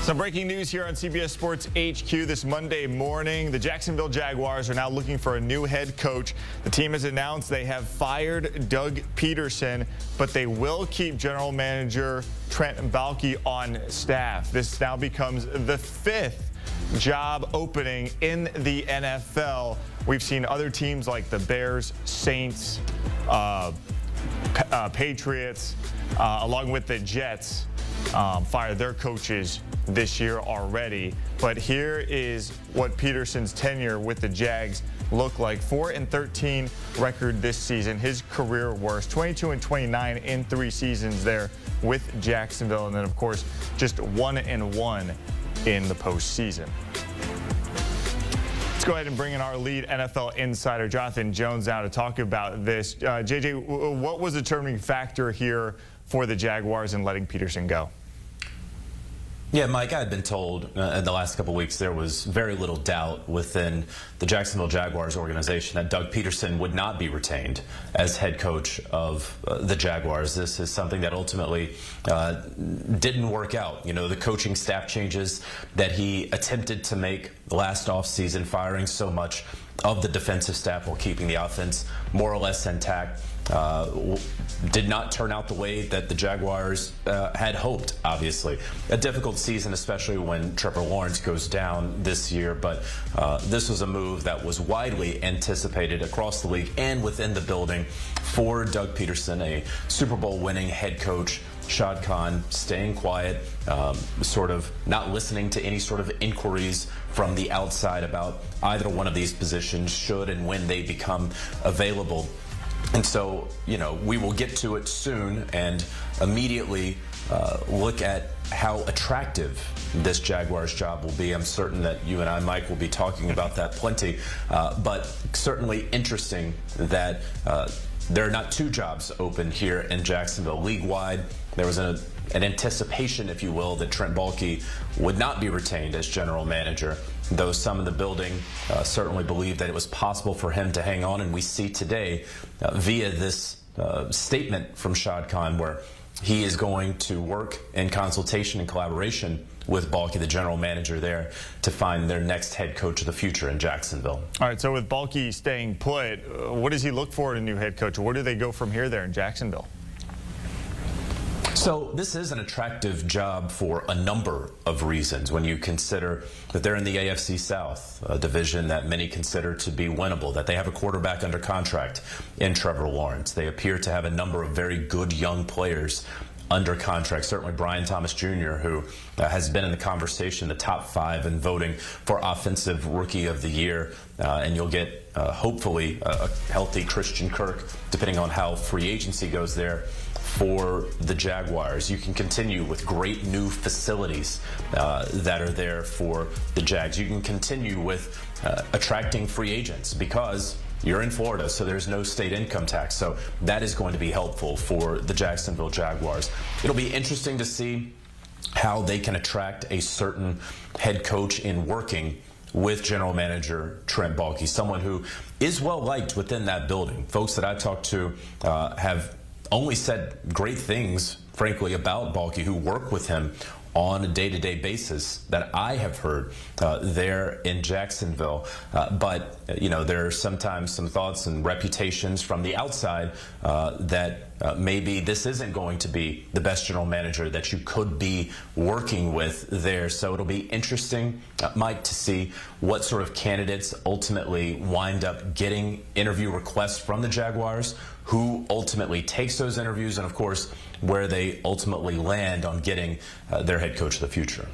Some breaking news here on CBS Sports HQ this Monday morning. The Jacksonville Jaguars are now looking for a new head coach. The team has announced they have fired Doug Pederson, but they will keep general manager Trent Baalke on staff. This now becomes the 5th job opening in the NFL. We've seen other teams like the Bears, Saints, Patriots, along with the Jets, fire their coaches this year already. But here is what Pederson's tenure with the Jags looked like. 4-13 record this season, his career worst. 22-29 in 3 seasons there with Jacksonville, and then of course just 1-1 in the postseason. Let's go ahead and bring in our lead NFL insider, Jonathan Jones, now to talk about this. JJ, what was the determining factor here for the Jaguars in letting Pederson go? Yeah, Mike, I had been told in the last couple of weeks there was very little doubt within the Jacksonville Jaguars organization that Doug Pederson would not be retained as head coach of the Jaguars. This is something that ultimately didn't work out. You know, the coaching staff changes that he attempted to make last offseason, firing so much of the defensive staff while keeping the offense more or less intact, did not turn out the way that the Jaguars had hoped, obviously. A difficult season, especially when Trevor Lawrence goes down this year, but this was a move that was widely anticipated across the league and within the building for Doug Pederson, a Super Bowl winning head coach. Shad Khan staying quiet, sort of not listening to any sort of inquiries from the outside about either one of these positions should and when they become available. And so, you know, we will get to it soon and immediately look at how attractive this Jaguars job will be. I'm certain that you and I, Mike, will be talking about that plenty, but certainly interesting that there are not 2 jobs open here in Jacksonville. League-wide, there was an anticipation, if you will, that Trent Baalke would not be retained as general manager, though some in the building certainly believed that it was possible for him to hang on. And we see today via this statement from Shad Khan where he is going to work in consultation and collaboration with Baalke, the general manager there, to find their next head coach of the future in Jacksonville. All right, so with Baalke staying put, what does he look for in a new head coach? Where do they go from here there in Jacksonville? So this is an attractive job for a number of reasons when you consider that they're in the AFC South, a division that many consider to be winnable, that they have a quarterback under contract in Trevor Lawrence. They appear to have a number of very good young players under contract. Certainly Brian Thomas Jr., who has been in the conversation, the top 5 in voting for Offensive Rookie of the Year. And you'll get, hopefully, a healthy Christian Kirk, depending on how free agency goes there for the Jaguars. You can continue with great new facilities that are there for the Jags. You can continue with attracting free agents because you're in Florida, so there's no state income tax. So that is going to be helpful for the Jacksonville Jaguars. It'll be interesting to see how they can attract a certain head coach in working with general manager Trent Baalke, someone who is well liked within that building. Folks that I talked to have only said great things, frankly, about Baalke, who work with him on a day-to-day basis that I have heard there in Jacksonville. But, you know, there are sometimes some thoughts and reputations from the outside that maybe this isn't going to be the best general manager that you could be working with there. So it'll be interesting, Mike, to see what sort of candidates ultimately wind up getting interview requests from the Jaguars, who ultimately takes those interviews, and of course where they ultimately land on getting their head coach of the future.